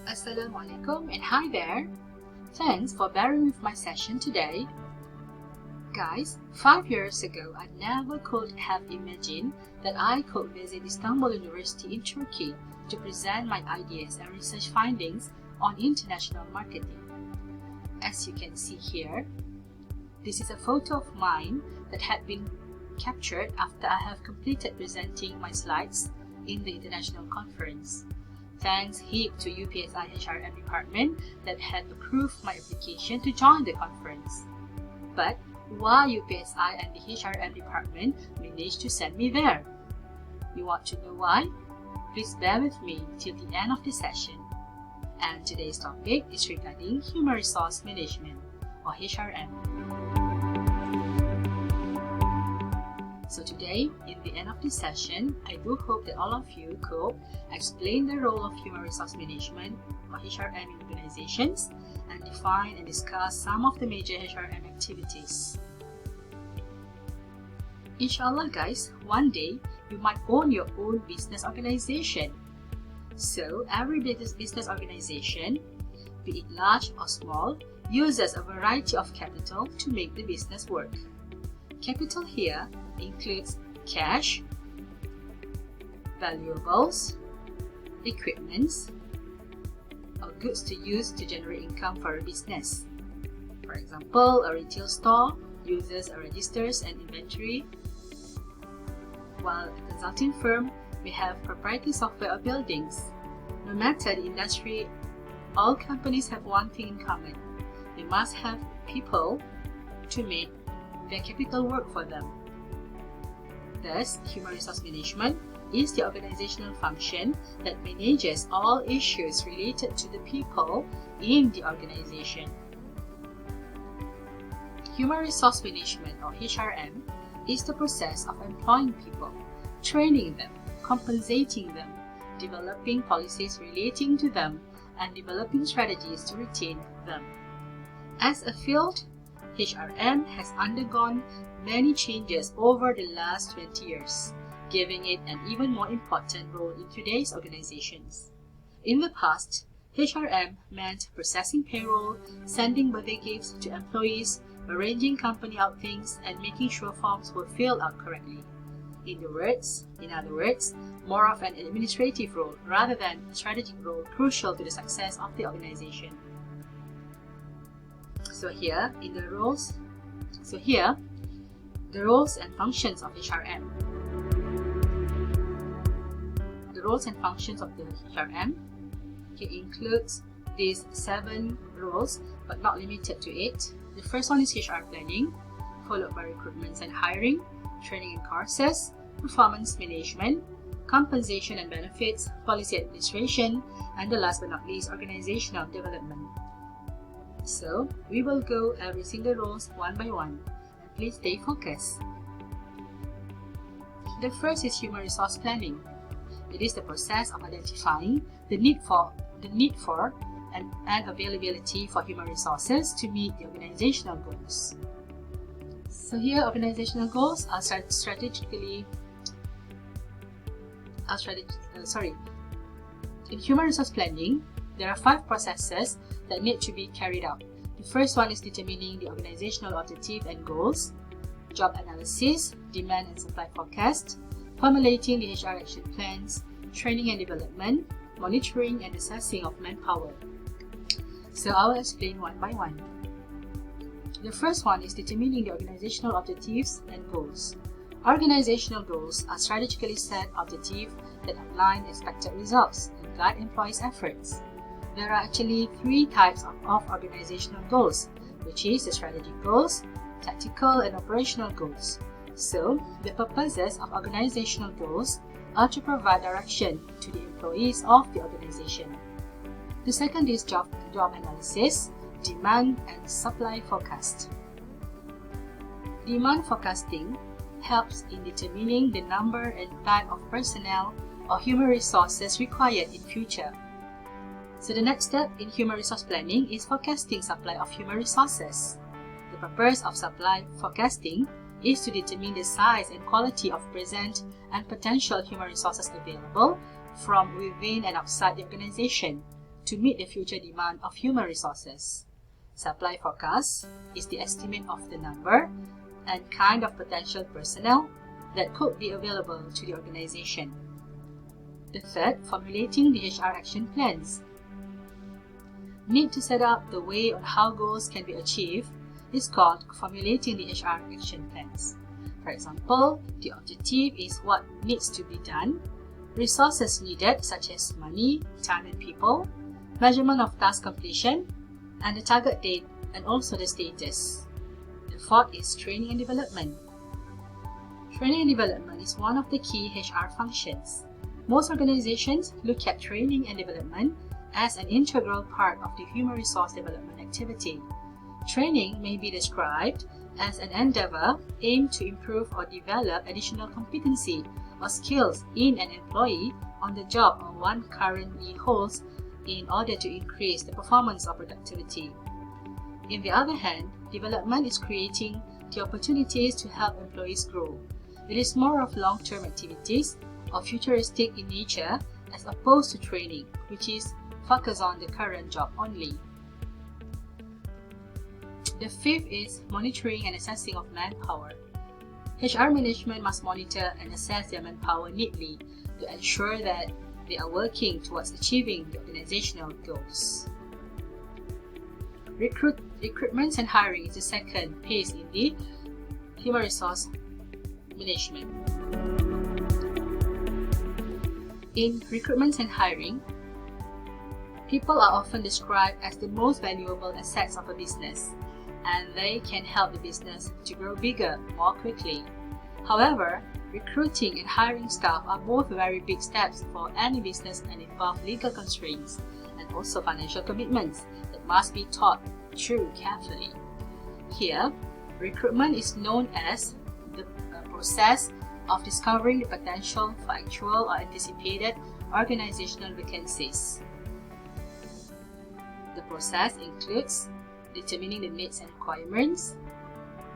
Assalamu alaikum and hi there. Thanks for bearing with my session today. Guys, 5 years ago I never could have imagined that I could visit Istanbul University in Turkey to present my ideas and research findings on international marketing. As you can see here, this is a photo of mine that had been captured after I have completed presenting my slides in the international conference. Thanks heap to UPSI HRM department that had approved my application to join the conference. But why UPSI and the HRM department managed to send me there? You want to know why? Please bear with me till the end of the session. And today's topic is regarding Human Resource Management or HRM. So today, in the end of this session, I do hope that all of you could explain the role of Human Resource Management or HRM in organizations and define and discuss some of the major HRM activities. Inshallah guys, one day you might own your own business organization. So every business organization, be it large or small, uses a variety of capital to make the business work. Capital here includes cash, valuables, equipments, or goods to use to generate income for a business. For example, a retail store uses registers and inventory, while a consulting firm may have proprietary software or buildings. No matter the industry, all companies have one thing in common. They must have people to make their capital work for them. Thus, Human Resource Management is the organizational function that manages all issues related to the people in the organization. Human Resource Management or HRM is the process of employing people, training them, compensating them, developing policies relating to them, and developing strategies to retain them. As a field, HRM has undergone many changes over the last 20 years, giving it an even more important role in today's organizations. In the past, HRM meant processing payroll, sending birthday gifts to employees, arranging company outings, and making sure forms were filled out correctly. In other words, more of an administrative role rather than a strategic role crucial to the success of the organization. So here, the roles and functions of HRM. The roles and functions of the HRM includes these 7 roles, but not limited to 8. The first one is HR planning, followed by recruitments and hiring, training and courses, performance management, compensation and benefits, policy administration, and the last but not least, organizational development. So, we will go every single roles one by one, and please stay focused. The first is Human Resource Planning. It is the process of identifying the need for and availability for human resources to meet the organizational goals. So here, organizational goals are in Human Resource Planning, there are 5 processes that need to be carried out. The first one is determining the organizational objective and goals, job analysis, demand and supply forecast, formulating the HR action plans, training and development, monitoring and assessing of manpower. So I will explain one by one. The first one is determining the organizational objectives and goals. Organizational goals are strategically set objectives that outline expected results and guide employees' efforts. There are actually 3 types of organizational goals, which is the strategic goals, tactical and operational goals. So, the purposes of organizational goals are to provide direction to the employees of the organization. The second is job analysis, demand and supply forecast. Demand forecasting helps in determining the number and type of personnel or human resources required in future. So the next step in human resource planning is forecasting supply of human resources. The purpose of supply forecasting is to determine the size and quality of present and potential human resources available from within and outside the organization to meet the future demand of human resources. Supply forecast is the estimate of the number and kind of potential personnel that could be available to the organization. The third, formulating the HR action plans. Need to set up the way on how goals can be achieved is called formulating the HR action plans. For example, the objective is what needs to be done, resources needed such as money, time and people, measurement of task completion, and the target date and also the status. The fourth is training and development. Training and development is one of the key HR functions. Most organizations look at training and development as an integral part of the human resource development activity. Training may be described as an endeavor aimed to improve or develop additional competency or skills in an employee on the job or one currently holds in order to increase the performance or productivity. On the other hand, development is creating the opportunities to help employees grow. It is more of long-term activities or futuristic in nature as opposed to training, which is focused on the current job only. The fifth is monitoring and assessing of manpower. HR management must monitor and assess their manpower neatly to ensure that they are working towards achieving the organizational goals. Recruitments and hiring is the second phase in the human resource management. In recruitments and hiring, people are often described as the most valuable assets of a business, and they can help the business to grow bigger more quickly. However, recruiting and hiring staff are both very big steps for any business and involve legal constraints and also financial commitments that must be thought through carefully. Here, recruitment is known as the process of discovering the potential for actual or anticipated organizational vacancies. The process includes determining the needs and requirements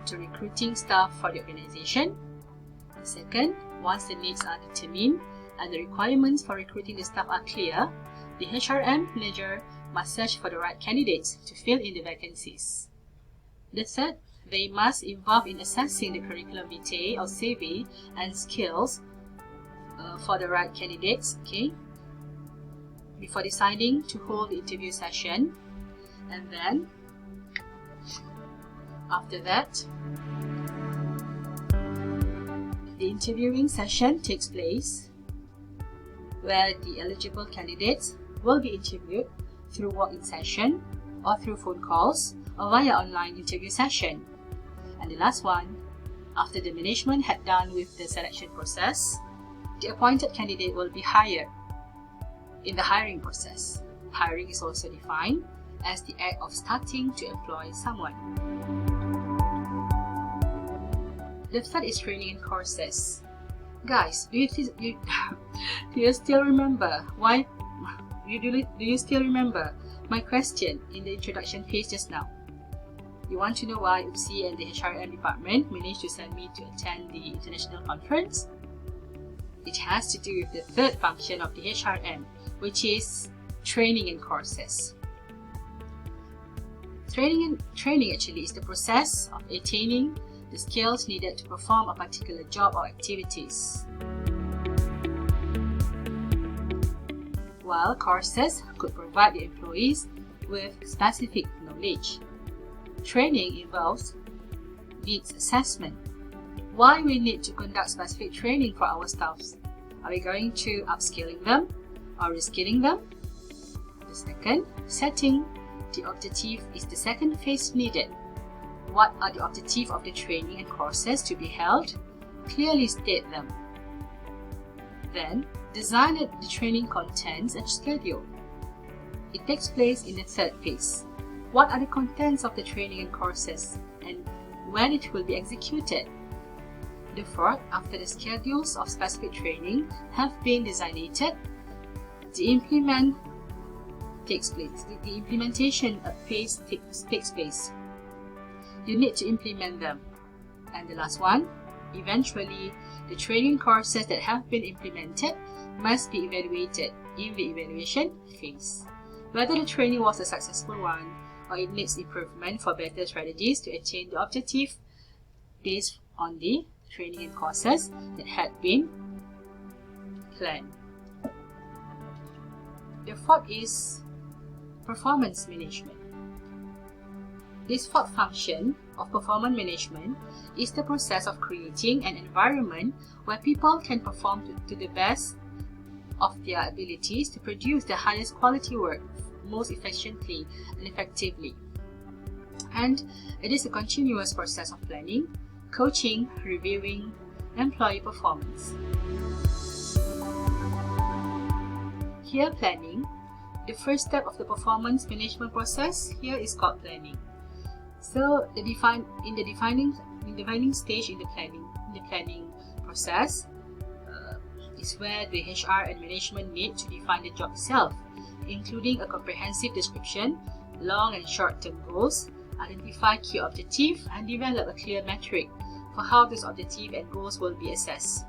to recruiting staff for the organization. Second, once the needs are determined and the requirements for recruiting the staff are clear, the HRM manager must search for the right candidates to fill in the vacancies. The third, they must involve in assessing the curriculum vitae or CV and skills for the right candidates, before deciding to hold the interview session. And then, after that, the interviewing session takes place where the eligible candidates will be interviewed through walk-in session or through phone calls or via online interview session. And the last one, after the management had done with the selection process, the appointed candidate will be hired. In the hiring process, hiring is also defined as the act of starting to employ someone. The third is training and courses. Guys, do you still remember do you still remember my question in the introduction page just now? You want to know why UPSI and the HRM department managed to send me to attend the international conference? It has to do with the third function of the HRM, which is training and courses. Training actually is the process of attaining the skills needed to perform a particular job or activities, while courses could provide the employees with specific knowledge. Training involves needs assessment. Why we need to conduct specific training for our staffs? Are we going to upskilling them or reskilling them? The second, setting the objective is the second phase needed. What are the objectives of the training and courses to be held? Clearly state them. Then, design the training contents and schedule. It takes place in the third phase. What are the contents of the training and courses and when it will be executed? The fourth, after the schedules of specific training have been designated, the implementation phase takes place. You need to implement them. And the last one, eventually, the training courses that have been implemented must be evaluated in the evaluation phase. whether the training was a successful one or it needs improvement for better strategies to attain the objective based on the training and courses that had been planned. The fourth is performance management. This fourth function of performance management is the process of creating an environment where people can perform to the best of their abilities to produce the highest quality work most efficiently and effectively. And it is a continuous process of planning, coaching, reviewing employee performance. Here, planning. The first step of the performance management process here is called planning. So, in the defining stage in the planning process is where the HR and management need to define the job itself, including a comprehensive description, long and short-term goals, identify key objectives, and develop a clear metric for how those objectives and goals will be assessed.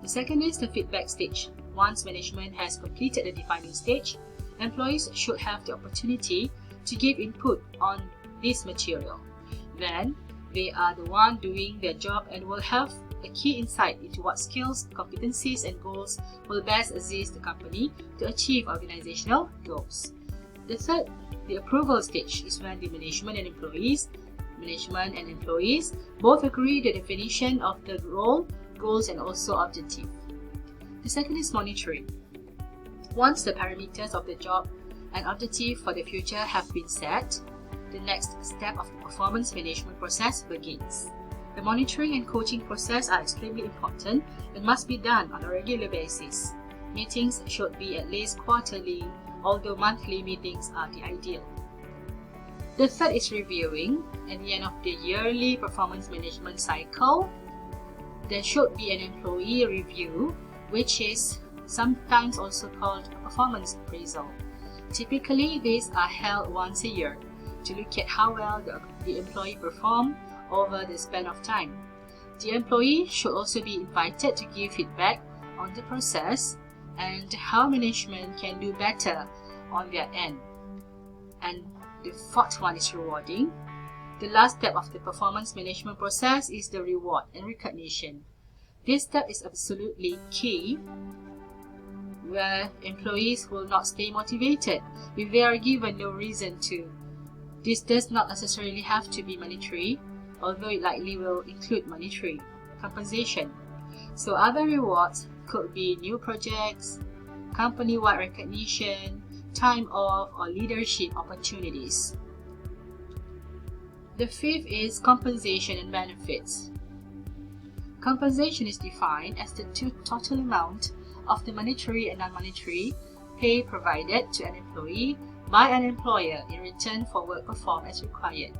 The second is the feedback stage. Once management has completed the defining stage, employees should have the opportunity to give input on this material. Then, they are the one doing their job and will have a key insight into what skills, competencies, and goals will best assist the company to achieve organizational goals. The third, the approval stage, is when the management and employees both agree the definition of the role, goals, and also objective. The second is monitoring. Once the parameters of the job and objective for the future have been set, the next step of the performance management process begins. The monitoring and coaching process are extremely important and must be done on a regular basis. Meetings should be at least quarterly, although monthly meetings are the ideal. The third is reviewing. At the end of the yearly performance management cycle, there should be an employee review, which is sometimes also called a performance appraisal. Typically, these are held once a year to look at how well the employee performed over the span of time. The employee should also be invited to give feedback on the process and how management can do better on their end. And the fourth one is rewarding. The last step of the performance management process is the reward and recognition. This step is absolutely key, where employees will not stay motivated if they are given no reason to. This does not necessarily have to be monetary, although it likely will include monetary compensation. So other rewards could be new projects, company-wide recognition, time off, or leadership opportunities. The fifth is compensation and benefits. Compensation is defined as the total amount of the monetary and non-monetary pay provided to an employee by an employer in return for work performed as required,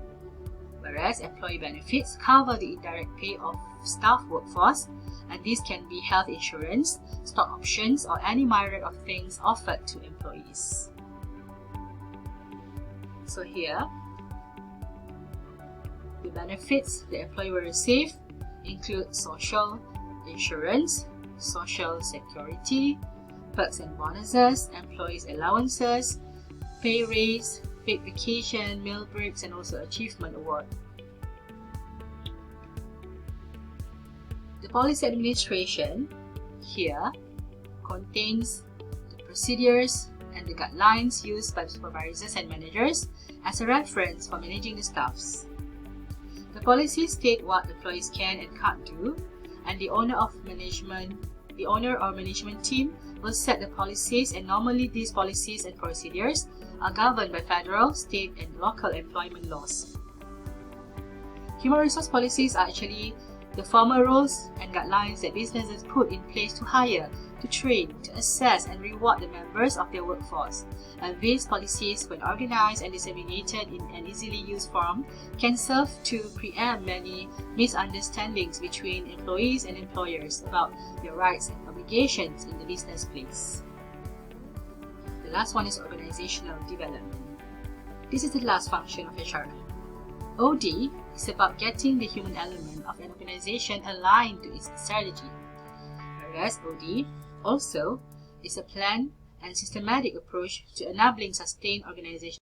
whereas employee benefits cover the indirect pay of staff workforce, and these can be health insurance, stock options, or any myriad of things offered to employees. So here, the benefits the employee will receive include social insurance, social security, perks and bonuses, employees' allowances, pay raise, paid vacation, meal breaks, and also achievement award. The policy administration here contains the procedures and the guidelines used by supervisors and managers as a reference for managing the staffs. The policies state what employees can and can't do, and the owner or management team will set the policies, and normally these policies and procedures are governed by federal, state, and local employment laws. Human resource policies are actually the formal rules and guidelines that businesses put in place to hire, to train, to assess, and reward the members of their workforce. And these policies, when organized and disseminated in an easily used form, can serve to preempt many misunderstandings between employees and employers about their rights and obligations in the business place. The last one is organizational development. This is the last function of HR. OD is about getting the human element of an organization aligned to its strategy, whereas OD also is a plan and systematic approach to enabling sustained organizational